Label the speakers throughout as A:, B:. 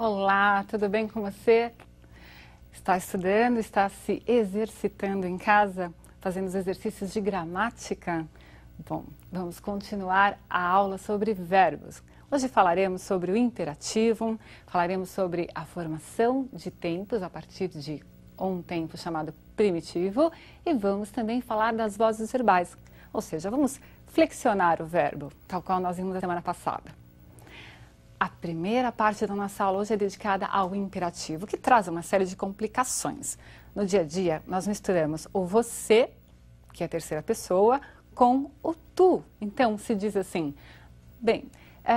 A: Olá, tudo bem com você? Está estudando, está se exercitando em casa, fazendo os exercícios de gramática? Bom, vamos continuar a aula sobre verbos. Hoje falaremos sobre o imperativo, falaremos sobre a formação de tempos a partir de um tempo chamado primitivo e vamos também falar das vozes verbais, ou seja, vamos flexionar o verbo, tal qual nós vimos na semana passada. A primeira parte da nossa aula hoje é dedicada ao imperativo, que traz uma série de complicações. No dia a dia, nós misturamos o você, que é a terceira pessoa, com o tu. Então, se diz assim, bem,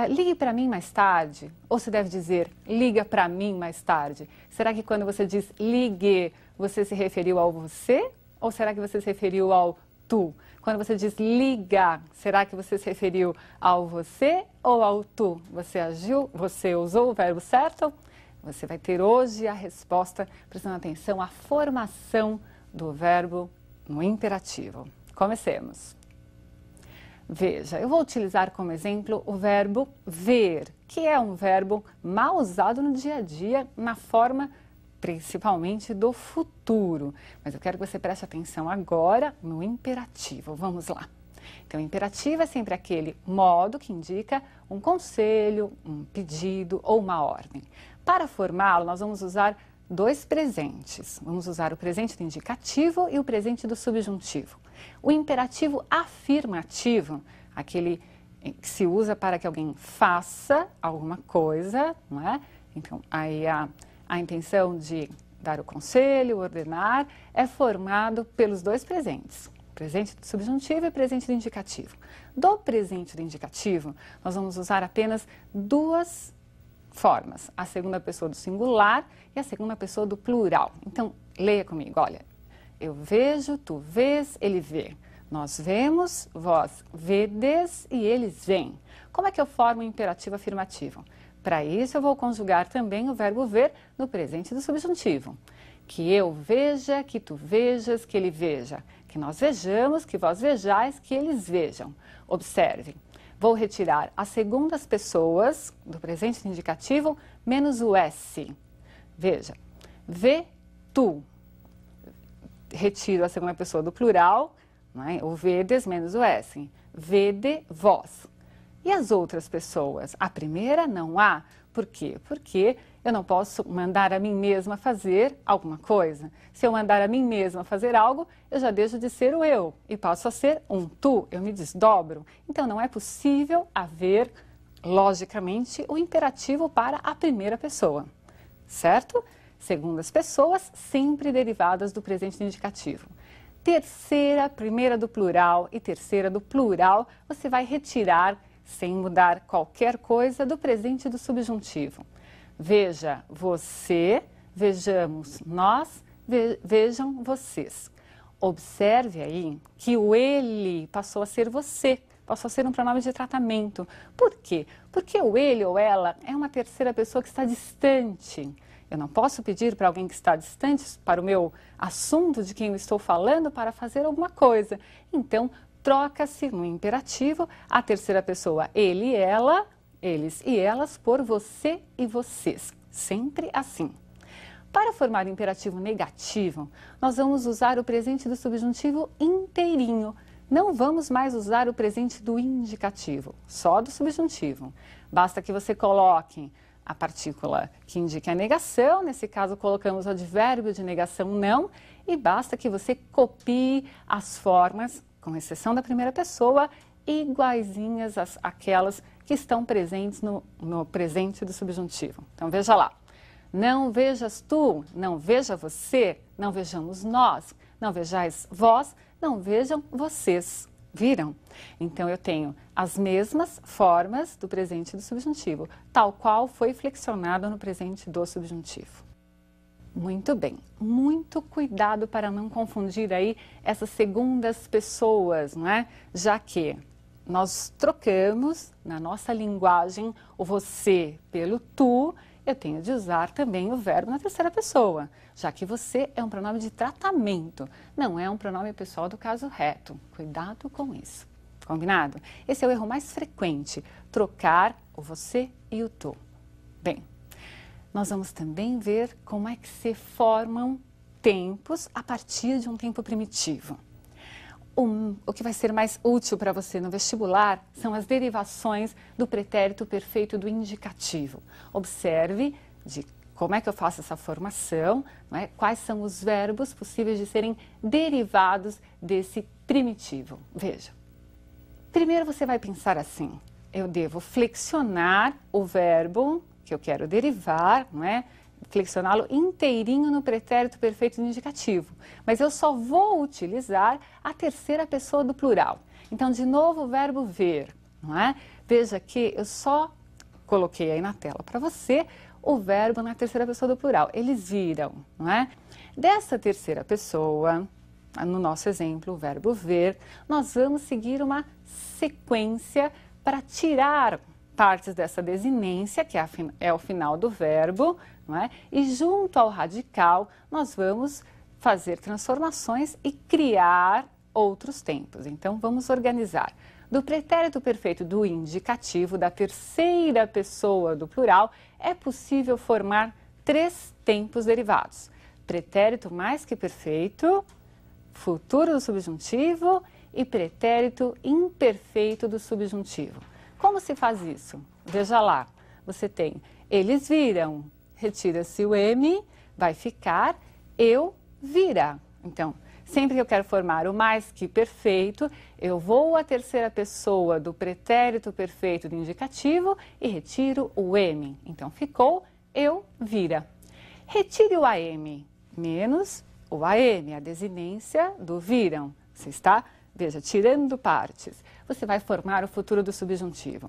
A: ligue para mim mais tarde, ou se deve dizer, liga para mim mais tarde. Será que quando você diz ligue, você se referiu ao você, ou será que você se referiu ao tu? Quando você diz liga, será que você se referiu ao você ou ao tu? Você usou o verbo certo? Você vai ter hoje a resposta, prestando atenção à formação do verbo no imperativo. Comecemos. Veja, eu vou utilizar como exemplo o verbo ver, que é um verbo mal usado no dia a dia, na forma principalmente do futuro. Mas eu quero que você preste atenção agora no imperativo. Vamos lá. Então, o imperativo é sempre aquele modo que indica um conselho, um pedido ou uma ordem. Para formá-lo, nós vamos usar dois presentes. Vamos usar o presente do indicativo e o presente do subjuntivo. O imperativo afirmativo, aquele que se usa para que alguém faça alguma coisa, não é? Então, aí a intenção de dar o conselho, ordenar, é formado pelos dois presentes, presente do subjuntivo e presente do indicativo. Do presente do indicativo, nós vamos usar apenas duas formas, a segunda pessoa do singular e a segunda pessoa do plural. Então, leia comigo, olha, eu vejo, tu vês, ele vê. Nós vemos, vós vedes e eles veem. Como é que eu formo o imperativo afirmativo? Para isso, eu vou conjugar também o verbo ver no presente do subjuntivo. Que eu veja, que tu vejas, que ele veja. Que nós vejamos, que vós vejais, que eles vejam. Observe, vou retirar as segundas pessoas do presente do indicativo menos o S. Veja, vê tu. Retiro a segunda pessoa do plural, não é? O vedes menos o S. Vede vós. E as outras pessoas? A primeira não há. Por quê? Porque eu não posso mandar a mim mesma fazer alguma coisa. Se eu mandar a mim mesma fazer algo, eu já deixo de ser o eu e passo a ser um tu. Eu me desdobro. Então não é possível haver, logicamente, o imperativo para a primeira pessoa. Certo? Segundas pessoas, sempre derivadas do presente do indicativo. Terceira, primeira do plural e terceira do plural, você vai retirar sem mudar qualquer coisa do presente do subjuntivo. Veja você, vejamos nós, vejam vocês. Observe aí que o ele passou a ser você, passou a ser um pronome de tratamento. Por quê? Porque o ele ou ela é uma terceira pessoa que está distante. Eu não posso pedir para alguém que está distante, para o meu assunto de quem eu estou falando, para fazer alguma coisa. Então, troca-se no imperativo a terceira pessoa ele e ela, eles e elas, por você e vocês. Sempre assim. Para formar o imperativo negativo, nós vamos usar o presente do subjuntivo inteirinho. Não vamos mais usar o presente do indicativo, só do subjuntivo. Basta que você coloque a partícula que indica a negação, nesse caso colocamos o advérbio de negação não, e basta que você copie as formas, com exceção da primeira pessoa, iguaizinhas àquelas que estão presentes no presente do subjuntivo. Então veja lá, não vejas tu, não veja você, não vejamos nós, não vejais vós, não vejam vocês. Viram? Então, eu tenho as mesmas formas do presente do subjuntivo, tal qual foi flexionado no presente do subjuntivo. Muito bem, muito cuidado para não confundir aí essas segundas pessoas, não é? Já que nós trocamos na nossa linguagem o você pelo tu, eu tenho de usar também o verbo na terceira pessoa, já que você é um pronome de tratamento, não é um pronome pessoal do caso reto. Cuidado com isso. Combinado? Esse é o erro mais frequente, trocar o você e o tu. Bem, Nós vamos também ver como é que se formam tempos a partir de um tempo primitivo. O que vai ser mais útil para você no vestibular são as derivações do pretérito perfeito do indicativo. Observe como é que eu faço essa formação, não é? Quais são os verbos possíveis de serem derivados desse primitivo. Veja, primeiro você vai pensar assim: eu devo flexionar o verbo que eu quero derivar, não é? Flexioná-lo inteirinho no pretérito perfeito do indicativo, mas eu só vou utilizar a terceira pessoa do plural. Então, de novo, o verbo ver, não é? Veja que eu só coloquei aí na tela para você o verbo na terceira pessoa do plural. Eles viram, não é? Dessa terceira pessoa, no nosso exemplo, o verbo ver, nós vamos seguir uma sequência para tirar partes dessa desinência, que é o final do verbo, não é? E junto ao radical, nós vamos fazer transformações e criar outros tempos. Então, vamos organizar. Do pretérito perfeito do indicativo, da terceira pessoa do plural, é possível formar 3 tempos derivados. Pretérito mais que perfeito, futuro do subjuntivo e pretérito imperfeito do subjuntivo. Como se faz isso? Veja lá, você tem eles viram, retira-se o M, vai ficar eu vira. Então, sempre que eu quero formar o mais que perfeito, eu vou à terceira pessoa do pretérito perfeito do indicativo e retiro o M. Então, ficou eu vira. Retire o AM menos o AM, a desinência do viram. Você está, veja, tirando partes. Você vai formar o futuro do subjuntivo.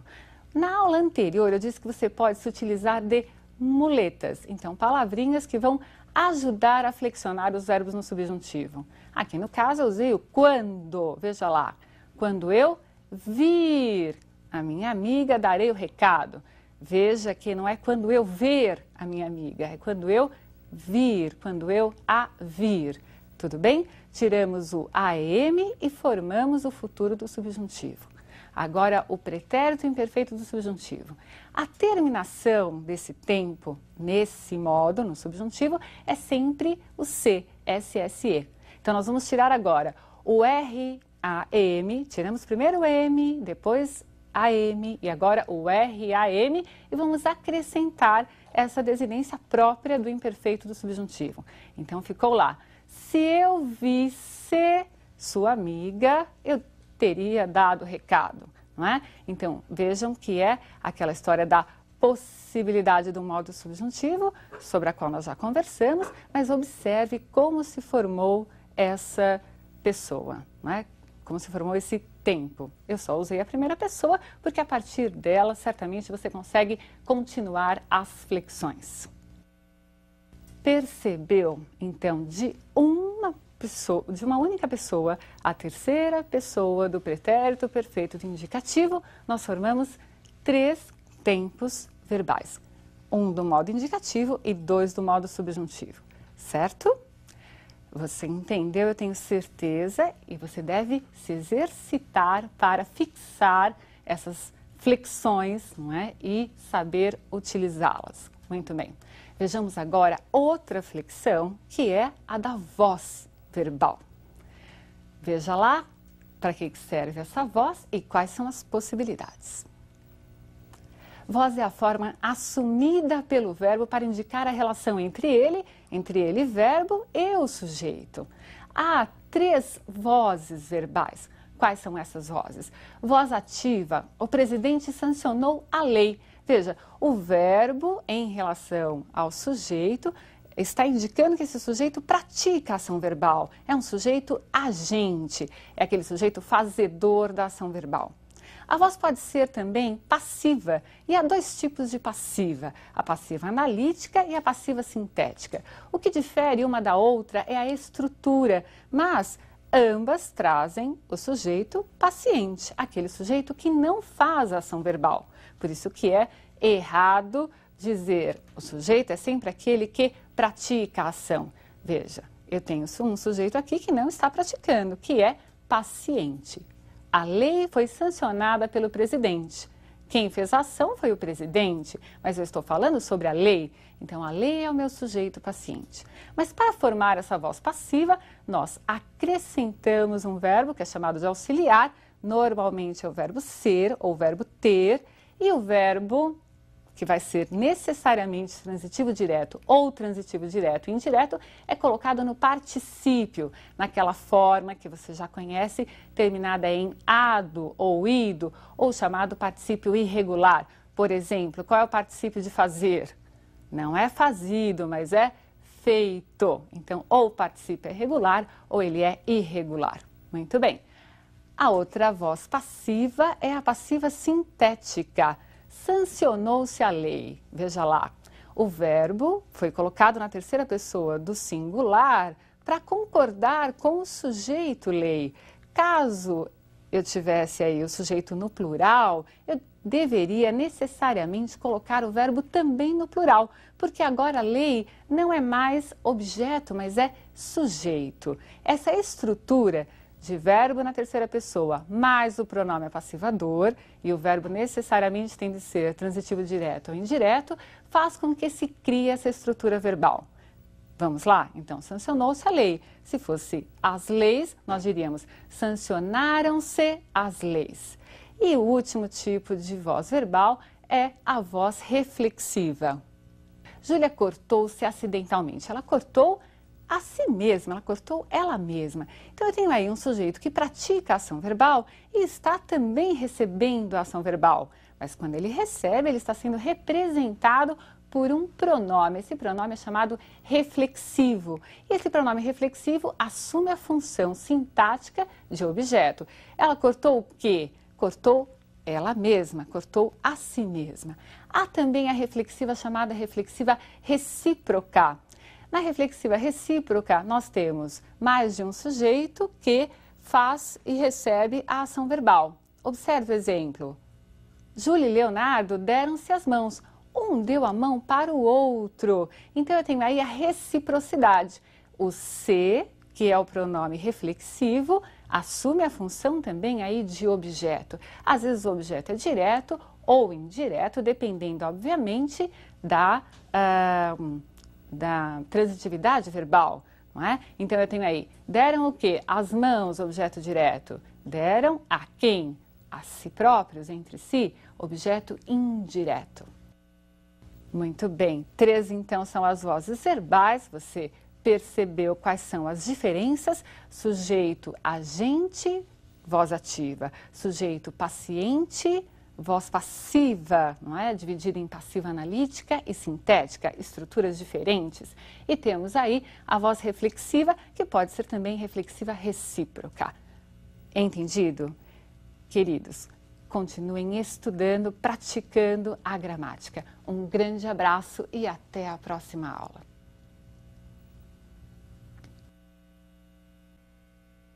A: Na aula anterior, eu disse que você pode se utilizar de muletas. Então, palavrinhas que vão ajudar a flexionar os verbos no subjuntivo. Aqui no caso, eu usei o quando. Veja lá. Quando eu vir a minha amiga, darei o recado. Veja que não é quando eu ver a minha amiga, é quando eu vir, quando eu a vir. Tudo bem? Tiramos o AM e formamos o futuro do subjuntivo. Agora, o pretérito imperfeito do subjuntivo. A terminação desse tempo, nesse modo, no subjuntivo, é sempre o C, SSE. Então, nós vamos tirar agora o RAM, tiramos primeiro o M, depois AM e agora o RAM e vamos acrescentar essa desinência própria do imperfeito do subjuntivo. Então, ficou lá. Se eu visse sua amiga, eu teria dado recado, não é? Então, vejam que é aquela história da possibilidade do modo subjuntivo, sobre a qual nós já conversamos, mas observe como se formou essa pessoa, não é? Como se formou esse tempo. Eu só usei a primeira pessoa, porque a partir dela, certamente, você consegue continuar as flexões. Percebeu, então, de uma única pessoa, a terceira pessoa do pretérito perfeito do indicativo, nós formamos 3 tempos verbais. 1 do modo indicativo e 2 do modo subjuntivo, certo? Você entendeu, eu tenho certeza, e você deve se exercitar para fixar essas flexões, não é? E saber utilizá-las. Muito bem. Vejamos agora outra flexão, que é a da voz verbal. Veja lá para que serve essa voz e quais são as possibilidades. Voz é a forma assumida pelo verbo para indicar a relação entre ele, verbo, e o sujeito. Há 3 vozes verbais. Quais são essas vozes? Voz ativa, o presidente sancionou a lei. Veja, o verbo em relação ao sujeito está indicando que esse sujeito pratica a ação verbal. É um sujeito agente, é aquele sujeito fazedor da ação verbal. A voz pode ser também passiva, e há 2 tipos de passiva, a passiva analítica e a passiva sintética. O que difere uma da outra é a estrutura, mas ambas trazem o sujeito paciente, aquele sujeito que não faz a ação verbal. Por isso que é errado dizer o sujeito é sempre aquele que pratica a ação. Veja, eu tenho um sujeito aqui que não está praticando, que é paciente. A lei foi sancionada pelo presidente. Quem fez a ação foi o presidente, mas eu estou falando sobre a lei. Então, a lei é o meu sujeito paciente. Mas para formar essa voz passiva, nós acrescentamos um verbo que é chamado de auxiliar. Normalmente é o verbo ser ou o verbo ter. E o verbo que vai ser necessariamente transitivo direto ou transitivo direto e indireto, é colocado no particípio, naquela forma que você já conhece, terminada em ado ou ido, ou chamado particípio irregular. Por exemplo, qual é o particípio de fazer? Não é fazido, mas é feito. Então, ou o particípio é regular ou ele é irregular. Muito bem. A outra voz passiva é a passiva sintética. Sancionou-se a lei. Veja lá, o verbo foi colocado na terceira pessoa do singular para concordar com o sujeito lei. Caso eu tivesse aí o sujeito no plural, eu deveria necessariamente colocar o verbo também no plural, porque agora a lei não é mais objeto, mas é sujeito. Essa estrutura de verbo na terceira pessoa, mais o pronome passivador, e o verbo necessariamente tem de ser transitivo direto ou indireto, faz com que se crie essa estrutura verbal. Vamos lá? Então, sancionou-se a lei. Se fosse as leis, nós diríamos sancionaram-se as leis. E o último tipo de voz verbal é a voz reflexiva. Júlia cortou-se acidentalmente. Ela cortou a si mesma, ela cortou ela mesma. Então eu tenho aí um sujeito que pratica a ação verbal e está também recebendo a ação verbal. Mas quando ele recebe, ele está sendo representado por um pronome. Esse pronome é chamado reflexivo. E esse pronome reflexivo assume a função sintática de objeto. Ela cortou o quê? Cortou ela mesma, cortou a si mesma. Há também a reflexiva chamada reflexiva recíproca. Na reflexiva recíproca, nós temos mais de um sujeito que faz e recebe a ação verbal. Observe o exemplo. Júlia e Leonardo deram-se as mãos. Um deu a mão para o outro. Então, eu tenho aí a reciprocidade. O se, que é o pronome reflexivo, assume a função também aí de objeto. Às vezes o objeto é direto ou indireto, dependendo, obviamente, da transitividade verbal, não é? Então, eu tenho aí, deram o quê? As mãos, objeto direto. Deram a quem? A si próprios, entre si, objeto indireto. Muito bem. 3, então, são as vozes verbais. Você percebeu quais são as diferenças? Sujeito agente, voz ativa. Sujeito paciente, voz passiva, não é? Dividida em passiva analítica e sintética, estruturas diferentes. E temos aí a voz reflexiva, que pode ser também reflexiva recíproca. Entendido? Queridos, continuem estudando, praticando a gramática. Um grande abraço e até a próxima aula.